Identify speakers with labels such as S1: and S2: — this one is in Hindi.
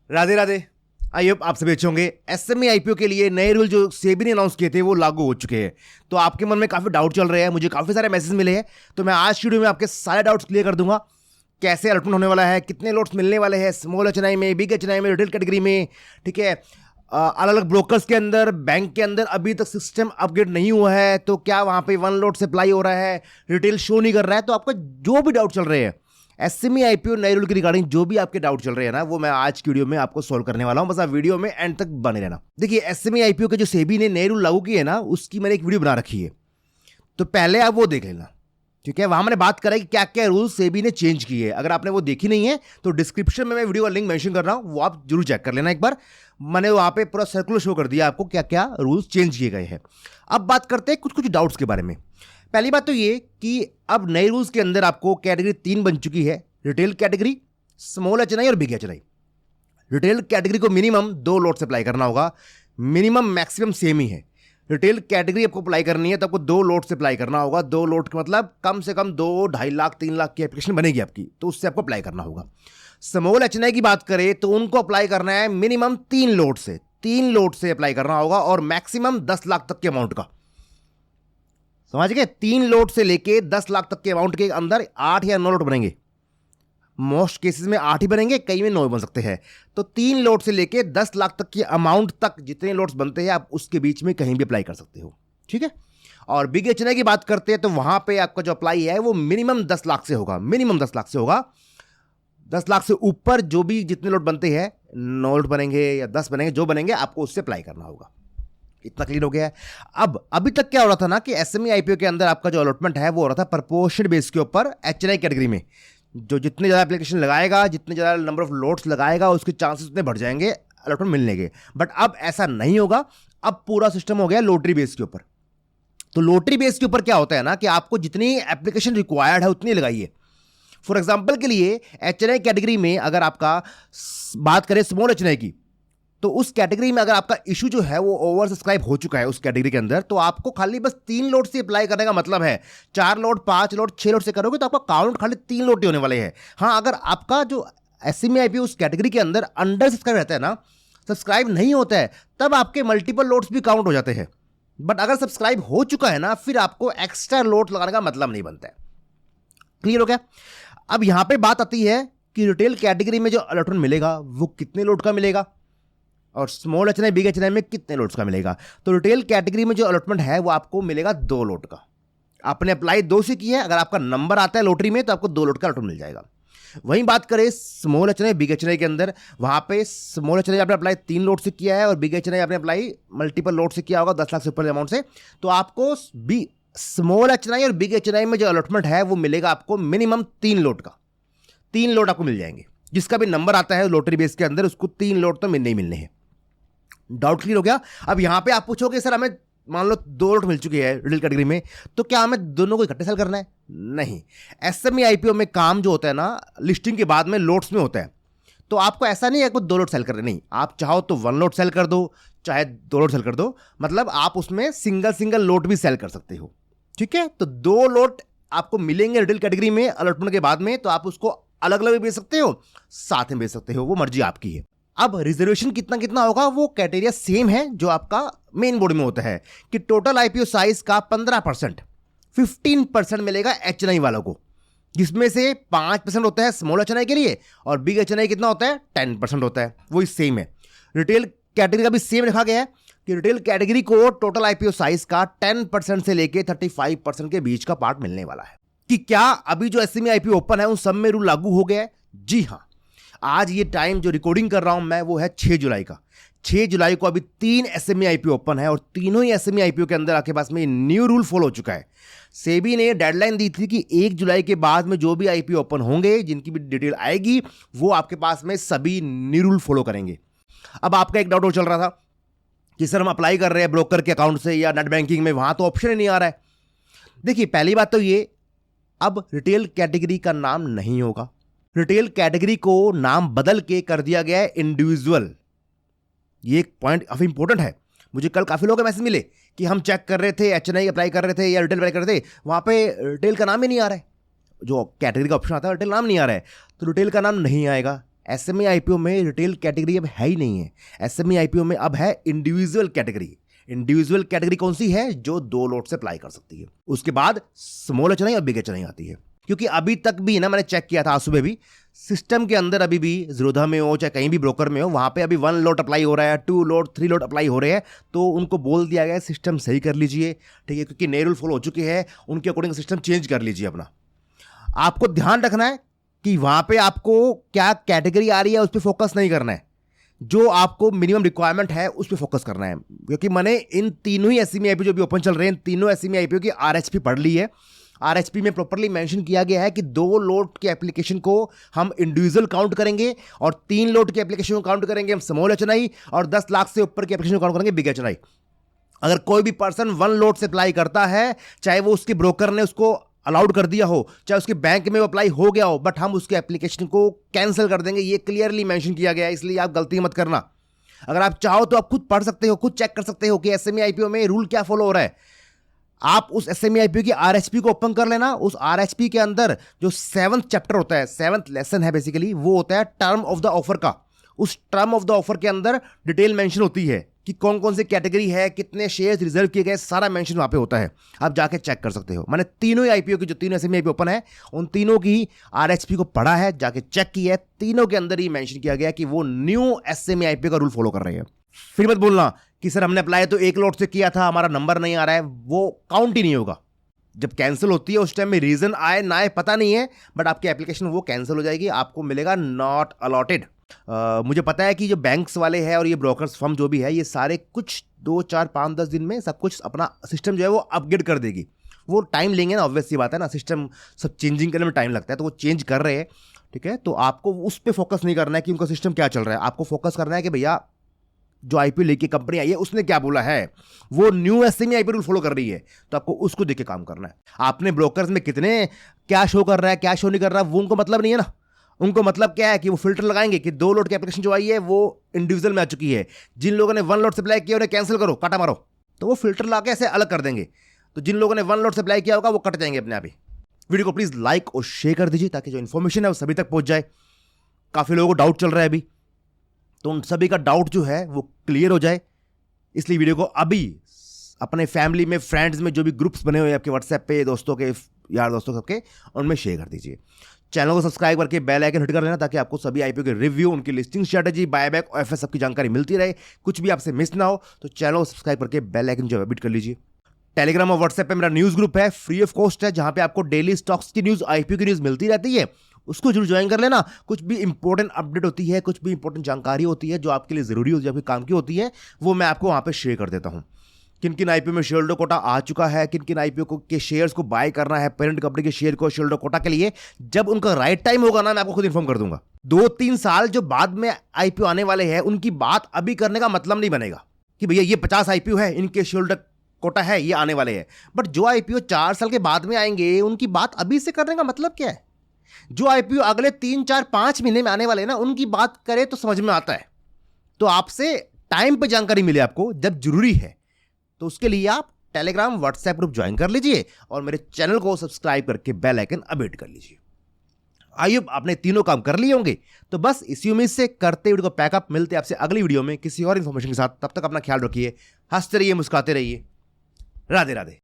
S1: राधे राधे। आई होप आप सभी अच्छे होंगे। एसएमई आईपीओ के लिए नए रूल जो सेबी ने अनाउंस किए थे वो लागू हो चुके हैं। तो आपके मन में काफी डाउट चल रहे हैं, मुझे काफी सारे मैसेज मिले हैं। तो मैं आज वीडियो में आपके सारे डाउट्स क्लियर कर दूंगा। कैसे अलॉटमेंट होने वाला है, कितने लॉट्स मिलने वाले हैं स्मॉल एचएनआई में, बिग एचएनआई में, रिटेल कैटेगरी में, ठीक है। अलग अलग ब्रोकर्स के अंदर, बैंक के अंदर अभी तक सिस्टम अपग्रेड नहीं हुआ है, तो क्या वहां पे वन लॉट सप्लाई हो रहा है, रिटेल शो नहीं कर रहा है। तो आपका जो भी डाउट चल रहे हैं एसएमई आईपीओ नए रूल के रिगार्डिंग, जो भी आपके डाउट चल रहे हैं ना, वो मैं आज की वीडियो में आपको सॉल्व करने वाला हूं। बस आप वीडियो में एंड तक बने रहना। देखिए, एसएमई आईपीओ के जो सेबी ने नए रूल लागू किए ना, उसकी मैंने एक वीडियो बना रखी है, तो पहले आप वो देख लेना, ठीक है। वहां मैंने बात करा कि क्या क्या रूल सेबी ने चेंज किए। अगर आपने वो देखी नहीं है तो डिस्क्रिप्शन में मैं वीडियो का लिंक मेंशन कर रहा हूं, वो आप जरूर चेक कर लेना एक बार। मैंने वहां पे पूरा सर्कुलर शो कर दिया आपको क्या क्या रूल्स चेंज किए गए हैं। अब बात करते हैं कुछ कुछ डाउट्स के बारे में। पहली बात तो ये कि अब नए रूल्स के अंदर आपको कैटेगरी 3 बन चुकी है, रिटेल कैटेगरी, स्मॉल एचएनआई और बिग एचएनआई। रिटेल कैटेगरी को मिनिमम 2 लॉट अप्लाई करना होगा, मिनिमम मैक्सिमम सेम ही है। रिटेल कैटेगरी आपको अप्लाई करनी है तो आपको 2 लॉट से अप्लाई करना होगा। 2 लॉट का मतलब कम से कम 2-2.5 लाख 3 लाख की एप्लीकेशन बनेगी आपकी, तो उससे आपको अप्लाई करना होगा। स्मॉल एचएनआई की बात करें तो उनको अप्लाई करना है मिनिमम 3 लॉट से, 3 लॉट से अप्लाई करना होगा और मैक्सिमम 10 लाख तक के अमाउंट का। समझ गए? 3 लॉट से लेके 10 लाख तक के अमाउंट के अंदर 8 या 9 लॉट बनेंगे। मोस्ट केसेस में 8 ही बनेंगे, कई में 9 बन सकते हैं। तो 3 लॉट से लेके 10 लाख तक की अमाउंट तक जितने लॉट्स बनते हैं आप उसके बीच में कहीं भी अप्लाई कर सकते हो, ठीक है। और बिग एचएनआई की बात करते हैं तो वहां पे आपका जो अप्लाई है वो मिनिमम 10 लाख से होगा, मिनिमम 10 लाख से होगा। 10 लाख से ऊपर जो भी जितने लॉट बनते हैं, 9 लॉट बनेंगे या 10 बनेंगे, जो बनेंगे आपको उससे अप्लाई करना होगा। इतना क्लियर हो गया है। अब अभी तक क्या हो रहा था ना कि एसएमई आईपीओ के अंदर आपका जो अलॉटमेंट है वो हो रहा था प्रपोर्शन बेस के ऊपर। एचएनआई कैटेगरी में जो जितने ज़्यादा एप्लीकेशन लगाएगा, जितने ज़्यादा नंबर ऑफ लोड्स लगाएगा, उसके चांसेस उतने बढ़ जाएंगे अलॉटमेंट मिलने के। बट अब ऐसा नहीं होगा। अब पूरा सिस्टम हो गया लॉटरी बेस के ऊपर। तो लॉटरी बेस के ऊपर क्या होता है ना कि आपको जितनी एप्लीकेशन रिक्वायर्ड है उतनी लगाइए। फॉर एग्जाम्पल के लिए एचएनआई कैटेगरी में अगर आपका बात करें स्मॉल एचएनआई की, तो उस कैटेगरी में अगर आपका इशू जो है वो ओवर सब्सक्राइब हो चुका है उस कैटेगरी के अंदर, तो आपको खाली बस 3 लोट से अप्लाई करने का मतलब है। 4 लोट, 5 लोट, 6 लोट से करोगे तो आपका काउंट खाली 3 लोट ही होने वाले हैं। हाँ, अगर आपका जो एसएमई आईपीओ उस कैटेगरी के अंदर अंडर सब्सक्राइब रहता है ना, सब्सक्राइब नहीं होता है, तब आपके मल्टीपल लोट्स भी काउंट हो जाते हैं। बट अगर सब्सक्राइब हो चुका है ना, फिर आपको एक्स्ट्रा लोट लगाने का मतलब नहीं बनता है। क्लियर हो गया? अब यहां पर बात आती है कि रिटेल कैटेगरी में जो अलॉटमेंट मिलेगा वो कितने लोट का मिलेगा और स्मॉल एचएनआई, बिग एचएनआई में कितने लोट्स का मिलेगा। तो रिटेल कैटेगरी में जो अलॉटमेंट है वो आपको मिलेगा 2 लोट का। आपने अप्लाई 2 से किया है, अगर आपका नंबर आता है लॉटरी में तो आपको 2 लोट का अलॉटमेंट मिल जाएगा। वहीं बात करें स्मॉल एचएनआई, बिग एचएनआई के अंदर, वहां पे स्मॉल एचएनआई आपने अप्लाई 3 लोट से किया है और बिग एचएनआई आपने अप्लाई मल्टीपल लोट से किया होगा 10 लाख से ऊपर अमाउंट से, तो आपको स्मॉल एचएनआई और बिग एचएनआई में जो अलॉटमेंट है वो मिलेगा आपको मिनिमम 3 लोट का। 3 लोट आपको मिल जाएंगे। जिसका भी नंबर आता है लॉटरी बेस के अंदर उसको 3 लोट तो नहीं मिलने हैं। डाउट क्लियर हो गया? अब यहां पे आप पूछोगे सर हमें मान लो 2 लोट मिल चुकी है रिटेल कैटेगरी में, तो क्या हमें दोनों को इकट्ठे सेल करना है? नहीं। एसएमई आईपीओ में काम जो होता है ना, लिस्टिंग के बाद में लोट्स में होता है। तो आपको ऐसा नहीं है कि 2 लोट सेल करने, नहीं। आप चाहो तो 1 लोट सेल कर दो, चाहे 2 लोट सेल कर दो, मतलब आप उसमें सिंगल लोट भी सेल कर सकते हो, ठीक है। तो 2 लोट आपको मिलेंगे रिटेल कैटेगरी में अलॉटमेंट के बाद में, तो आप उसको अलग अलग भी बेच सकते हो, साथ में बेच सकते हो, वो मर्जी आपकी है। अब रिजर्वेशन कितना कितना होगा वो क्राइटेरिया सेम है जो आपका मेन बॉडी में होता है कि टोटल आईपीओ साइज का 15%, 15% मिलेगा एचएनआई वालों को, जिसमें से 5% होता है स्मॉल एचएनआई के लिए और बिग एचएनआई कितना होता है? 10% होता है। वही सेम है। रिटेल कैटेगरी का भी सेम रखा गया है कि रिटेल कैटेगरी को टोटल आईपीओ साइज का 10% से लेके 35% के बीच का पार्ट मिलने वाला है। कि क्या अभी जो एसएमई आईपीओ ओपन है उन सब में रूल लागू हो गया है? जी हाँ। आज ये टाइम जो रिकॉर्डिंग कर रहा हूं मैं वो है 6 जुलाई का। 6 जुलाई को अभी 3 एसएमई आईपीओ ओपन है और तीनों ही एसएमई आईपीओ के अंदर आपके पास में न्यू रूल फॉलो हो चुका है। सेबी ने डेडलाइन दी थी कि 1 जुलाई के बाद में जो भी आईपीओ ओपन होंगे, जिनकी भी डिटेल आएगी, वो आपके पास में सभी न्यू रूल फॉलो करेंगे। अब आपका एक डाउट और चल रहा था कि सर हम अप्लाई कर रहे हैं ब्रोकर के अकाउंट से या नेट बैंकिंग में, वहां तो ऑप्शन ही नहीं आ रहा है। देखिए, पहली बात तो ये, अब रिटेल कैटेगरी का नाम नहीं होगा। रिटेल कैटेगरी को नाम बदल के कर दिया गया है इंडिविजुअल। ये एक पॉइंट काफी इंपॉर्टेंट है। मुझे कल काफी लोगों के मैसेज मिले कि हम चेक कर रहे थे, एचएनआई अप्लाई कर रहे थे या रिटेल अप्लाई कर रहे थे, वहां पे रिटेल का नाम ही नहीं आ रहा है। जो कैटेगरी का ऑप्शन आता है रिटेल नाम नहीं आ रहा है, तो रिटेल का नाम नहीं आएगा, एसएमई आईपीओ में रिटेल कैटेगरी अब है ही नहीं है। एसएमई आईपीओ में अब है इंडिविजुअल कैटेगरी। इंडिविजुअल कैटेगरी कौन सी है? जो 2 लोट से अप्लाई कर सकती है। उसके बाद स्मॉल एचएनआई और बिग एचएनआई आती है। क्योंकि अभी तक भी ना, मैंने चेक किया था आज सुबह भी, सिस्टम के अंदर अभी भी ज़ीरोधा में हो चाहे कहीं भी ब्रोकर में हो, वहाँ पे अभी 1 लोट अप्लाई हो रहा है, 2 लोट 3 लोट अप्लाई हो रहे हैं। तो उनको बोल दिया गया है सिस्टम सही कर लीजिए, ठीक है, क्योंकि नए रूल फॉलो हो चुके हैं, उनके अकॉर्डिंग सिस्टम चेंज कर लीजिए अपना। आपको ध्यान रखना है कि वहाँ पे आपको क्या कैटेगरी आ रही है उस पर फोकस नहीं करना है, जो आपको मिनिमम रिक्वायरमेंट है उस पर फोकस करना है। क्योंकि मैंने इन तीनों ही एसएमई आईपीओ जो भी ओपन चल रहे हैं, तीनों एसएमई आईपीओ की आरएचपी पढ़ ली है। आरएचपी में प्रॉपर्ली मेंशन किया गया है कि 2 लोट के एप्लीकेशन को हम इंडिविजुअल काउंट करेंगे और 3 लोट के एप्लीकेशन को काउंट करेंगे हम स्मॉल एचएनआई और 10 लाख से ऊपर के एप्लीकेशन को काउंट करेंगे बिग एचएनआई। अगर कोई भी पर्सन 1 लोट से अप्लाई करता है, चाहे वो उसके ब्रोकर ने उसको अलाउड कर दिया हो, चाहे उसके बैंक में वो अप्लाई हो गया हो, बट हम उसके एप्लीकेशन को कैंसिल कर देंगे। ये क्लियरली मेंशन किया गया है, इसलिए आप गलती मत करना। अगर आप चाहो तो आप खुद पढ़ सकते हो, खुद चेक कर सकते हो कि एसएमई आईपीओ में रूल क्या फॉलो हो रहा है। आप उस एसएमई आईपीओ की आरएचपी को ओपन कर लेना। उस आरएचपी के अंदर जो 7th चैप्टर होता है, 7th लेसन है बेसिकली, वो होता है टर्म ऑफ द ऑफर का। उस टर्म ऑफ द ऑफर के अंदर डिटेल मेंशन होती है कि कौन कौन सी कैटेगरी है, कितने शेयर्स रिजर्व किए गए, सारा मेंशन वहाँ पे होता है। आप जाके चेक कर सकते हो। मैंने तीनों ही आईपीओ की, जो तीनों एसएमई आईपीओ ओपन है, उन तीनों की आरएचपी को पढ़ा है, जाके चेक किया है। तीनों के अंदर ही मेंशन किया गया कि वो न्यू एसएमई आईपीओ का रूल फॉलो कर रहे हैं। फिर मत बोलना कि सर हमने अप्लाई तो 1 लोट से किया था, हमारा नंबर नहीं आ रहा है, वो काउंट ही नहीं होगा। जब कैंसिल होती है उस टाइम में रीजन आए ना आए पता नहीं है, बट आपकी एप्लीकेशन वो कैंसिल हो जाएगी, आपको मिलेगा नॉट अलॉटेड। मुझे पता है कि जो बैंक्स वाले हैं और ये ब्रोकर्स फर्म जो भी है, ये सारे कुछ 2, 4, 5, 10 दिन में सब कुछ अपना सिस्टम जो है वो अपग्रेड कर देगी। वो टाइम लेंगे ना, ऑब्वियस सी बात है ना, सिस्टम सब चेंजिंग करने में टाइम लगता है, तो वो चेंज कर रहे हैं, ठीक है। तो आपको उस पर फोकस नहीं करना है कि उनका सिस्टम क्या चल रहा है, आपको फोकस करना है कि भैया जो आईपीओ लेके कंपनी आई है उसने क्या बोला है, वो new SME IPO rule follow कर रही है, तो आपको उसको देख के काम करना है। आपने ब्रोकर्स में कितने क्या शो कर रहा है, क्या शो नहीं कर रहा है, वो उनको मतलब नहीं है ना। उनको मतलब क्या है कि वो फिल्टर लगाएंगे कि 2 लोट की एप्लीकेशन जो आई है वो इंडिविजुअल में आ चुकी है, जिन लोगों ने 1 लोट से अप्लाई किया उन्हें कैंसिल करो, काटा मारो, तो वो फिल्टर ला के ऐसे अलग कर देंगे। तो जिन लोगों ने 1 लोट से अप्लाई किया होगा वो कट जाएंगे अपने आप ही। वीडियो को प्लीज लाइक और शेयर कर दीजिए ताकि जो इन्फॉर्मेशन है वो सभी तक पहुंच जाए। काफी लोगों को डाउट चल रहा है अभी, तो उन सभी का डाउट जो है वो क्लियर हो जाए, इसलिए वीडियो को अभी अपने फैमिली में, फ्रेंड्स में, जो भी ग्रुप्स बने हुए हैं आपके व्हाट्सएप पे, दोस्तों के, यार दोस्तों सबके, उनमें शेयर कर दीजिए। चैनल को सब्सक्राइब करके बेल आइकन हिट कर लेना ताकि आपको सभी आईपीओ के रिव्यू, उनकी लिस्टिंग स्ट्रेटजी, बायबैक, ओएफएस सबकी जानकारी मिलती रहे, कुछ भी आपसे मिस ना हो। तो चैनल को सब्सक्राइब करके बेल आइकन जो है हिट कर लीजिए। टेलीग्राम और व्हाट्सएप पे मेरा न्यूज़ ग्रुप है, फ्री ऑफ कॉस्ट है, जहां पे आपको डेली स्टॉक्स की न्यूज़, आईपीओ की न्यूज़ मिलती रहती है, उसको जरूर ज्वाइन कर लेना। कुछ भी इंपॉर्टेंट अपडेट होती है, कुछ भी इंपॉर्टेंट जानकारी होती है जो आपके लिए ज़रूरी होती है, आपके काम की होती है, वो मैं आपको वहाँ पे शेयर कर देता हूँ। किन किन आईपीओ में शेयर होल्डर कोटा आ चुका है, किन किन आईपीओ को के शेयर्स को बाय करना है, पेरेंट कंपनी के शेयर को शेयर होल्डर कोटा के लिए, जब उनका राइट टाइम होगा ना, मैं आपको खुद इन्फॉर्म कर दूंगा। 2-3 साल जो बाद में आईपीओ आने वाले हैं, उनकी बात अभी करने का मतलब नहीं बनेगा कि भैया ये 50 आईपीओ है, इनके शेयर होल्डर कोटा है, ये आने वाले हैं। बट जो आईपीओ 4 साल के बाद में आएंगे, उनकी बात अभी से करने का मतलब क्या है? जो आईपीओ अगले 3, 4, 5 महीने में आने वाले हैं ना, उनकी बात करें तो समझ में आता है। तो आपसे टाइम पे जानकारी मिले आपको जब जरूरी है, तो उसके लिए आप टेलीग्राम, व्हाट्सएप ग्रुप ज्वाइन कर लीजिए और मेरे चैनल को सब्सक्राइब करके बेल आइकन अपडेट कर लीजिए। आइए, आपने तीनों काम कर लिए होंगे, तो बस इसी उम्मीद से करते वीडियो को पैकअप। मिलते हैं आपसे अगली वीडियो में किसी और इन्फॉर्मेशन के साथ। तब तक अपना ख्याल रखिए, हंसते रहिए, मुस्कुराते रहिए। राधे राधे।